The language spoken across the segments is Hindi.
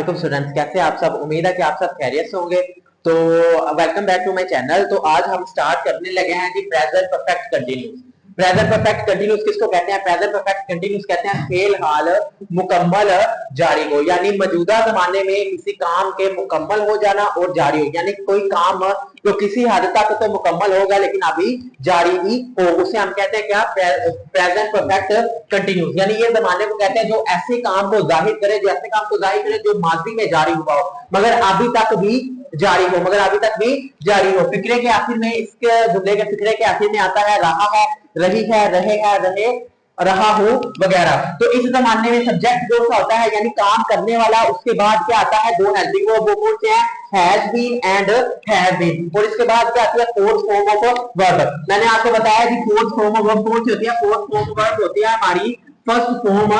वालेकुम स्टूडेंट्स, कैसे आप सब। उम्मीद है कि आप सब खैरियत से होंगे। तो welcome back to my channel. तो आज हम स्टार्ट करने लगे हैं जी present perfect continuous. Present perfect continuous किसको कहते हैं? प्रेजेंट परफेक्ट कंटीन्यूअस कहते हैं फिलहाल मुकम्मल जारी हो, यानी मौजूदा जमाने में किसी काम के मुकम्मल हो जाना और जारी हो, यानी कोई काम जो किसी हद तक तो मुकम्मल होगा लेकिन अभी जारी ही हो, उसे हम कहते हैं क्या? Present perfect continuous. यानी ये जमाने को कहते हैं जो ऐसे काम को जाहिर करे, जो ऐसे काम को जाहिर करे जो माजी में जारी हुआ हो मगर अभी तक भी जारी हो, मगर अभी तक भी जारी हो। फिक्रे के आखिर में, इसके जुमले के फिक्रे के आखिर में आता है रहा है, रही है, रहे है, रहे, रहा हो वगैरह। तो इस जमाने में सब्जेक्ट जो सा होता है यानी काम करने वाला, उसके बाद क्या आता है? दो हेल्पिंग वर्ब, वो कौन से हैं? Has been and have been. और इसके बाद क्या आती है? Fourth form of verb. मैंने आपको बताया कि फोर्थ फॉर्म ऑफ वर्ब कौन सी होती है? फोर्थ फॉर्म ऑफ वर्ब होती है हमारी first form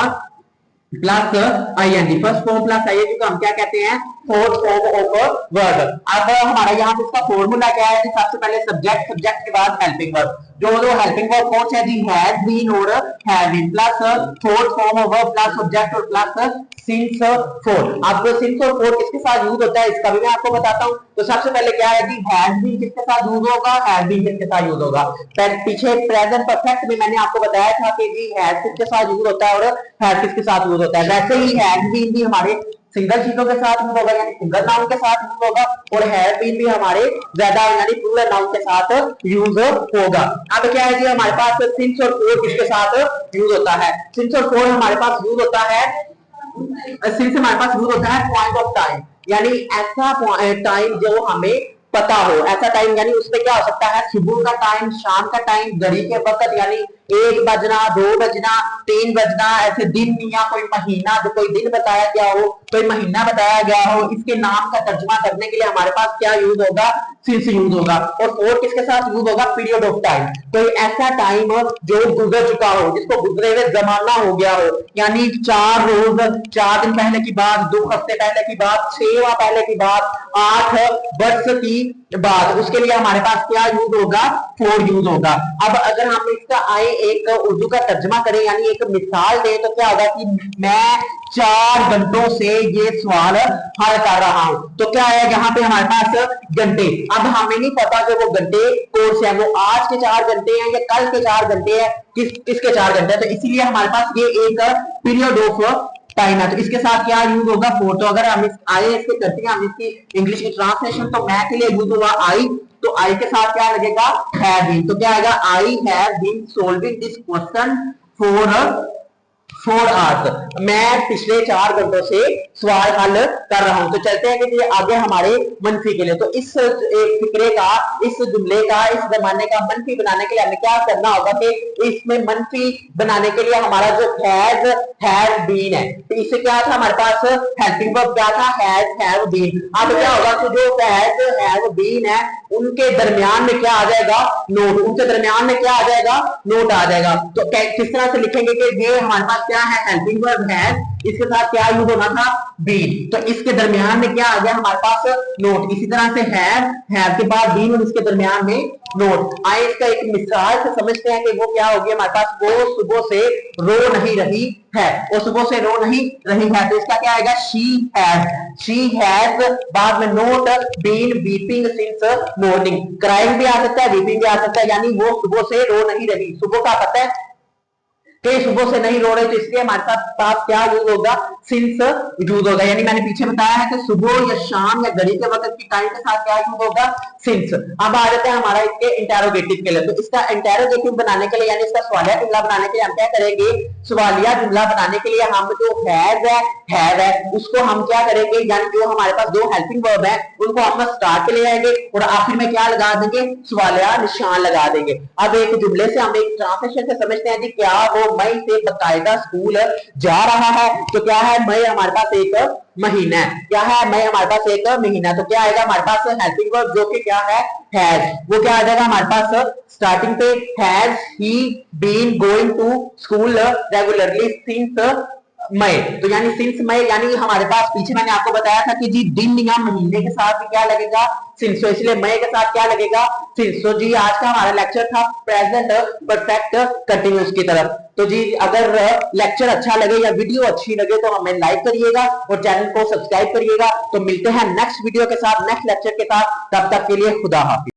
plus I N G. First form plus I N G को हम क्या कहते हैं? Fourth form of verb. अब हमारा यहाँ पे इसका फॉर्मूला क्या है? सबसे पहले सब्जेक्ट, सब्जेक्ट के बाद हेल्पिंग वर्ब। जो दो हेल्पिंग वर्ब कौन से हैं जी? हैज बीन और have been, plus fourth form of verb, plus subject और प्लस सिंस फोर। अब सिंस और फोर किसके साथ यूज होता है इसका भी मैं आपको बताता हूँ। तो सबसे पहले क्या है जी? हैज बीन किसके साथ यूज होगा? हैव बीन किसके साथ यूज होगा? पीछे प्रेजेंट परफेक्ट में मैंने आपको बताया था कि जी हैज किसके साथ यूज होता है और हैव किसके साथ यूज होता है। वैसे ही हैज बीन भी हमारे सिंगल चीजों के साथ यूज होगा, यानी सिंगल नाउन के साथ यूज होगा, और हैव बीन भी हमारे ज्यादा यानी प्लूरल नाउन के साथ यूज होगा। अब क्या है जी? हमारे पास सिंस और फोर किसके साथ यूज होता है? सिंस और फोर हमारे पास यूज होता है, सिंस हमारे पास यूज होता है पॉइंट ऑफ टाइम, यानी ऐसा टाइम जो हमें पता हो। ऐसा टाइम यानी उसमें क्या हो सकता है? सुबह का टाइम, शाम का टाइम, घड़ी के वक्त, यानी 1 बजना, 2 बजना, 3 बजना, ऐसे दिन या कोई महीना, जो कोई दिन बताया गया हो, कोई महीना बताया गया हो, इसके नाम का तर्जुमा करने के लिए हमारे पास क्या यूज होगा? सिंस यूज होगा। और फोर किसके साथ यूज होगा? पीरियड ऑफ टाइम, कोई ऐसा टाइम जो गुजर चुका हो, जिसको गुजरे हुए जमाना हो गया हो, यानी 4 रोज, 4 दिन पहले की बात, 2 हफ्ते पहले की बात, 6 माह पहले की बात, 8 वर्ष की बात, उसके लिए हमारे पास क्या यूज होगा? फोर यूज होगा। अब अगर हम इसका आए एक उर्दू का तर्जमा करें, यानी एक मिसाल दें, तो क्या होगा कि मैं 4 घंटों से ये सवाल हल कर रहा हूं। तो क्या है यहाँ पे हमारे पास? घंटे। अब हमें नहीं पता कि वो घंटे कौन से हैं, वो आज के 4 घंटे हैं या कल के 4 घंटे हैं, किसके 4 घंटे हैं। तो इसीलिए हमारे पास ये एक पीरियड ऑफ टाइम है। तो इसके साथ क्या यूज होगा? फोर। तो अगर हम आए इसके करते हैं हम इसकी इंग्लिश की ट्रांसलेशन, तो मैं के लिए यूज हुआ आई, तो आई के साथ क्या लगेगा? Have been. तो क्या आएगा? I have been solving this question for hours. मैं पिछले 4 घंटों से सवाल हल कर रहा हूं। तो चलते हैं कि आगे हमारे मनफी के लिए। तो इस फिक्रे का, इस जुमले का, इस जमाने का मनफी बनाने के लिए हमें क्या करना होगा कि इसमें मनफी बनाने के लिए हमारा जो हैज हैव बीन है, तो इससे क्या था? हमारे पास हेल्पिंग वर्ब क्या था? Has have been. अब क्या होगा कि जो हैज हैव बीन है उनके दरमियान में क्या आ जाएगा? नोट। उनके दरमियान में क्या आ जाएगा? नोट आ जाएगा। तो किस तरह से लिखेंगे कि ये हमारे पास क्या है? हेल्पिंग वर्ब हैज, इसके साथ क्या यूज होना था? बीन। तो इसके दरमियान में क्या आ गया हमारे पास? नोट। इसी तरह से हैव के बाद बीन और इसके दरमियान में नोट। आए इसका एक मिसाल से समझते हैं कि वो क्या होगी हमारे पास? वो सुबह से रो नहीं रही है, वो सुबह से रो नहीं रही है। तो इसका क्या आएगा? शी हैज, बाद में not, been weeping since morning. Crying भी आ सकता है, वीपिंग भी आ सकता है, यानी वो सुबह से रो नहीं रही। सुबह का पता है कि सुबह से नहीं रो रहे, तो इसलिए हमारे पास क्या यूज होगा? सिंस यूज होगा। यानी मैंने पीछे बताया है कि सुबह या शाम या घड़ी के वक्त की टाइम के साथ क्या यूज होगा? सिंस। अब आ जाते हैं हमारा इसके इंटेरोगेटिव के लिए। तो इसका इंटेरोगेटिव बनाने के लिए, यानी इसका सवालिया जुमला बनाने के लिए हम क्या करेंगे? सवालिया जुमला बनाने के लिए हम जो हैज है, हैव है, उसको हम क्या करेंगे? यानी जो हमारे पास दो हेल्पिंग वर्ब है उनको हम स्टार्ट पे ले आएंगे और आखिर में क्या लगा देंगे? सवालिया निशान लगा देंगे। अब एक जुमले से हम एक ट्रांसलेशन से समझते हैं कि क्या वो मई से बकायदा स्कूल जा रहा है। तो क्या है? मई हमारे पास एक महीना है। क्या है? मई हमारे पास एक महीना। तो क्या आएगा हमारे पास? हेल्पिंग वर्ब जो कि क्या है? हैज। वो क्या आ जाएगा हमारे पास? स्टार्टिंग पे has he been going to school regularly since May, तो यानी सिंस मई, यानी हमारे पास पीछे मैंने आपको बताया था कि जी दिन या महीने के साथ भी क्या लगेगा, सिंस, तो इसलिए मई के साथ क्या लगेगा, सिंस। तो जी आज का हमारा लेक्चर था प्रेजेंट परफेक्ट कंटिन्यूस की तरफ। तो जी अगर लेक्चर अच्छा लगे या वीडियो अच्छी लगे तो हमें लाइक करिएगा और चैनल को सब्सक्राइब करिएगा। तो मिलते हैं नेक्स्ट वीडियो के साथ, नेक्स्ट लेक्चर के साथ, तब तक के लिए खुदा हाफिज।